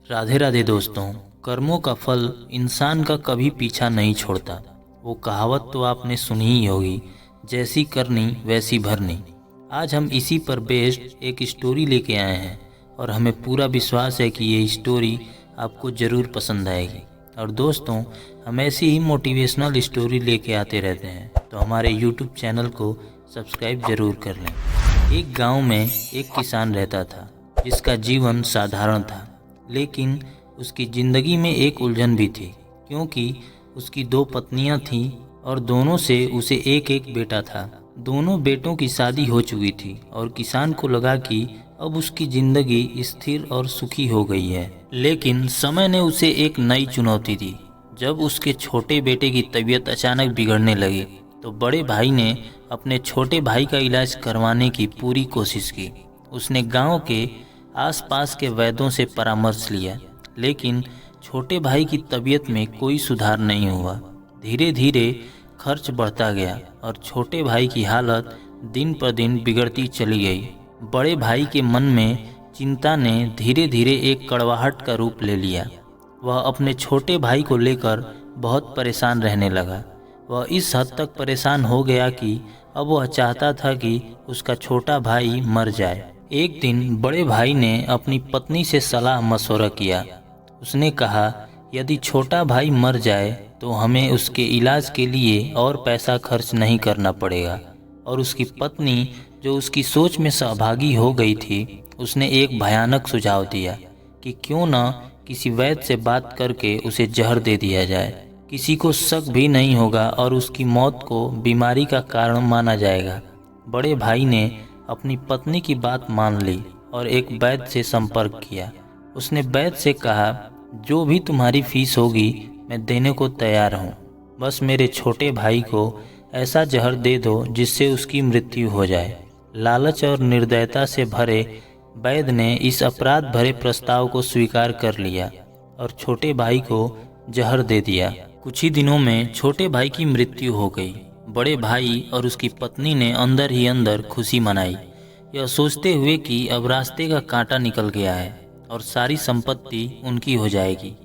राधे राधे दोस्तों। कर्मों का फल इंसान का कभी पीछा नहीं छोड़ता। वो कहावत तो आपने सुनी ही होगी, जैसी करनी वैसी भरनी। आज हम इसी पर बेस्ड एक स्टोरी लेके आए हैं और हमें पूरा विश्वास है कि ये स्टोरी आपको ज़रूर पसंद आएगी। और दोस्तों, हम ऐसी ही मोटिवेशनल स्टोरी लेके आते रहते हैं, तो हमारे यूट्यूब चैनल को सब्सक्राइब ज़रूर कर लें। एक गांव में एक किसान रहता था जिसका जीवन साधारण था, लेकिन उसकी ज़िंदगी में एक उलझन भी थी, क्योंकि उसकी दो पत्नियां थीं और दोनों से उसे एक एक बेटा था। दोनों बेटों की शादी हो चुकी थी और किसान को लगा कि अब उसकी ज़िंदगी स्थिर और सुखी हो गई है। लेकिन समय ने उसे एक नई चुनौती दी। जब उसके छोटे बेटे की तबीयत अचानक बिगड़ने लगी तो बड़े भाई ने अपने छोटे भाई का इलाज करवाने की पूरी कोशिश की। उसने गांव के आसपास के वैद्यों से परामर्श लिया, लेकिन छोटे भाई की तबीयत में कोई सुधार नहीं हुआ। धीरे धीरे खर्च बढ़ता गया और छोटे भाई की हालत दिन पर दिन बिगड़ती चली गई। बड़े भाई के मन में चिंता ने धीरे धीरे एक कड़वाहट का रूप ले लिया। वह अपने छोटे भाई को लेकर बहुत परेशान रहने लगा। वह इस हद तक परेशान हो गया कि अब वह चाहता था कि उसका छोटा भाई मर जाए। एक दिन बड़े भाई ने अपनी पत्नी से सलाह मशवरा किया। उसने कहा, यदि छोटा भाई मर जाए तो हमें उसके इलाज के लिए और पैसा खर्च नहीं करना पड़ेगा। और उसकी पत्नी, जो उसकी सोच में सहभागी हो गई थी, उसने एक भयानक सुझाव दिया कि क्यों न किसी वैद्य से बात करके उसे जहर दे दिया जाए। किसी को शक भी नहीं होगा और उसकी मौत को बीमारी का कारण माना जाएगा। बड़े भाई ने अपनी पत्नी की बात मान ली और एक वैद्य से संपर्क किया। उसने वैद्य से कहा, जो भी तुम्हारी फीस होगी मैं देने को तैयार हूँ, बस मेरे छोटे भाई को ऐसा जहर दे दो जिससे उसकी मृत्यु हो जाए। लालच और निर्दयता से भरे वैद्य ने इस अपराध भरे प्रस्ताव को स्वीकार कर लिया और छोटे भाई को जहर दे दिया। कुछ ही दिनों में छोटे भाई की मृत्यु हो गई। बड़े भाई और उसकी पत्नी ने अंदर ही अंदर खुशी मनाई, यह सोचते हुए कि अब रास्ते का कांटा निकल गया है और सारी संपत्ति उनकी हो जाएगी।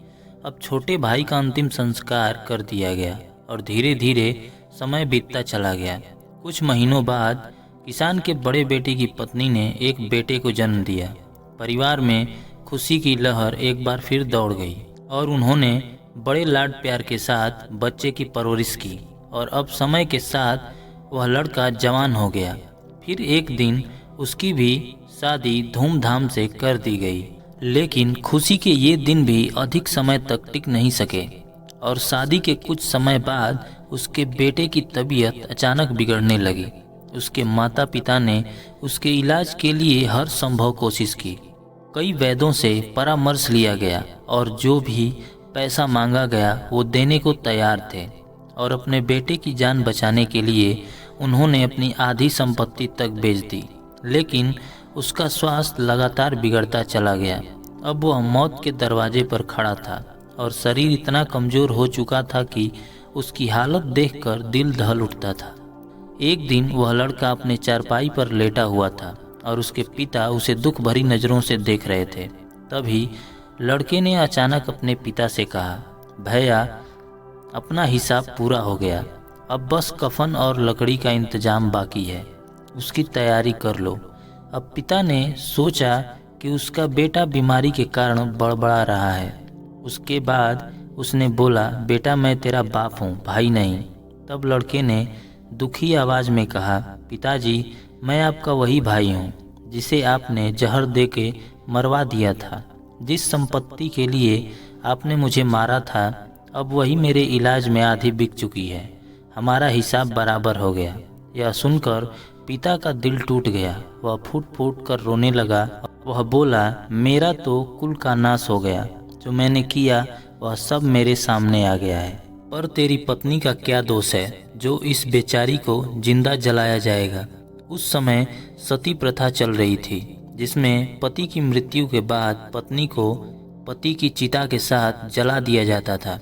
अब छोटे भाई का अंतिम संस्कार कर दिया गया और धीरे धीरे समय बीतता चला गया। कुछ महीनों बाद किसान के बड़े बेटे की पत्नी ने एक बेटे को जन्म दिया। परिवार में खुशी की लहर एक बार फिर दौड़ गई और उन्होंने बड़े लाड प्यार के साथ बच्चे की परवरिश की। और अब समय के साथ वह लड़का जवान हो गया। फिर एक दिन उसकी भी शादी धूमधाम से कर दी गई। लेकिन खुशी के ये दिन भी अधिक समय तक टिक नहीं सके और शादी के कुछ समय बाद उसके बेटे की तबीयत अचानक बिगड़ने लगी। उसके माता पिता ने उसके इलाज के लिए हर संभव कोशिश की। कई वैद्यों से परामर्श लिया गया और जो भी पैसा मांगा गया वो देने को तैयार थे। और अपने बेटे की जान बचाने के लिए उन्होंने अपनी आधी संपत्ति तक बेच दी। लेकिन उसका स्वास्थ्य लगातार बिगड़ता चला गया। अब वह मौत के दरवाजे पर खड़ा था और शरीर इतना कमज़ोर हो चुका था कि उसकी हालत देखकर दिल दहल उठता था। एक दिन वह लड़का अपने चारपाई पर लेटा हुआ था और उसके पिता उसे दुख भरी नज़रों से देख रहे थे। तभी लड़के ने अचानक अपने पिता से कहा, भैया, अपना हिसाब पूरा हो गया, अब बस कफन और लकड़ी का इंतजाम बाकी है, उसकी तैयारी कर लो। अब पिता ने सोचा कि उसका बेटा बीमारी के कारण बड़बड़ा रहा है। उसके बाद उसने बोला, बेटा, मैं तेरा बाप हूँ, भाई नहीं। तब लड़के ने दुखी आवाज़ में कहा, पिताजी, मैं आपका वही भाई हूँ जिसे आपने जहर दे के मरवा दिया था। जिस संपत्ति के लिए आपने मुझे मारा था, अब वही मेरे इलाज में आधी बिक चुकी है। हमारा हिसाब बराबर हो गया। यह सुनकर पिता का दिल टूट गया। वह फूट फूट कर रोने लगा। वह बोला, मेरा तो कुल का नाश हो गया। जो मैंने किया वह सब मेरे सामने आ गया है। पर तेरी पत्नी का क्या दोष है जो इस बेचारी को जिंदा जलाया जाएगा। उस समय सती प्रथा चल रही थी, जिसमें पति की मृत्यु के बाद पत्नी को पति की चिता के साथ जला दिया जाता था।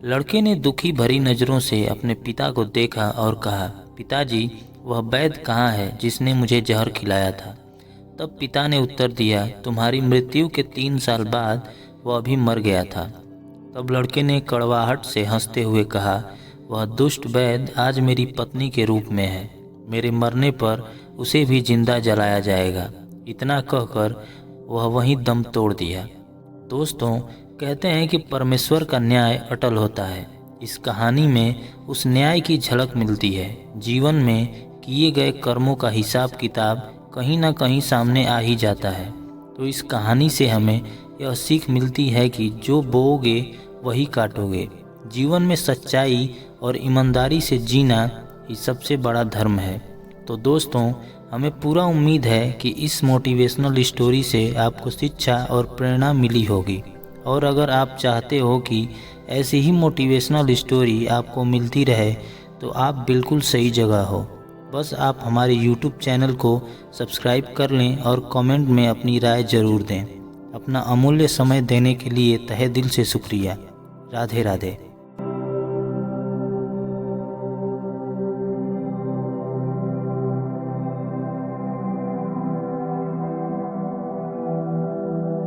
लड़के ने दुखी भरी नज़रों से अपने पिता को देखा और कहा, पिताजी, वह वैद्य कहाँ है जिसने मुझे जहर खिलाया था। तब पिता ने उत्तर दिया, तुम्हारी मृत्यु के 3 साल बाद वह अभी मर गया था। तब लड़के ने कड़वाहट से हंसते हुए कहा, वह दुष्ट वैद्य आज मेरी पत्नी के रूप में है, मेरे मरने पर उसे भी जिंदा जलाया जाएगा। इतना कहकर वह वहीं दम तोड़ दिया। दोस्तों, कहते हैं कि परमेश्वर का न्याय अटल होता है। इस कहानी में उस न्याय की झलक मिलती है। जीवन में किए गए कर्मों का हिसाब किताब कहीं ना कहीं सामने आ ही जाता है। तो इस कहानी से हमें यह सीख मिलती है कि जो बोओगे वही काटोगे। जीवन में सच्चाई और ईमानदारी से जीना ही सबसे बड़ा धर्म है। तो दोस्तों, हमें पूरा उम्मीद है कि इस मोटिवेशनल स्टोरी से आपको शिक्षा और प्रेरणा मिली होगी। और अगर आप चाहते हो कि ऐसी ही मोटिवेशनल स्टोरी आपको मिलती रहे तो आप बिल्कुल सही जगह हो। बस आप हमारे YouTube चैनल को सब्सक्राइब कर लें और कमेंट में अपनी राय ज़रूर दें। अपना अमूल्य समय देने के लिए तहे दिल से शुक्रिया। राधे राधे।